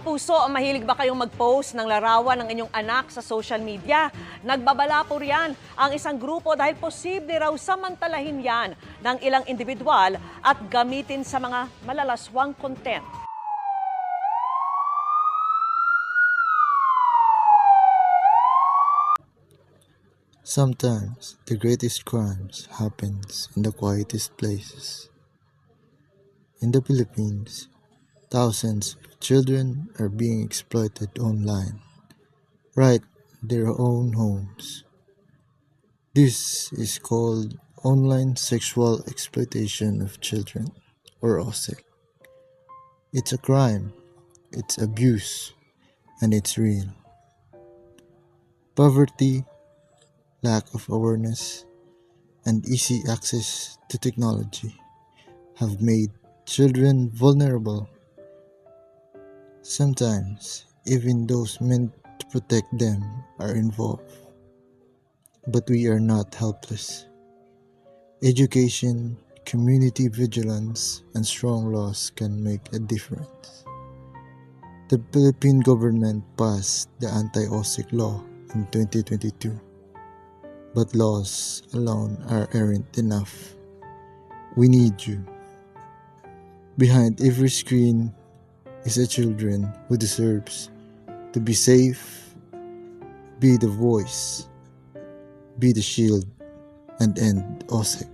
kapuso, mahilig ba kayong mag-post ng larawan ng inyong anak sa social media? Nagbabala po riyan ang isang grupo dahil posible raw samantalahin yan ng ilang individual at gamitin sa mga malalaswang content. Sometimes the greatest crimes happens in the quietest places. In the Philippines, thousands of children are being exploited online, right in their own homes. This is called online sexual exploitation of children, or OSEC. It's a crime, it's abuse, and it's real. Poverty, lack of awareness, and easy access to technology have made children vulnerable. Sometimes, even those meant to protect them are involved. But we are not helpless. Education, community vigilance, and strong laws can make a difference. The Philippine government passed the anti-OSIC law in 2022. But laws alone aren't enough. We need you. Behind every screen is a children who deserves to be safe, be the voice, be the shield, and end OSEC.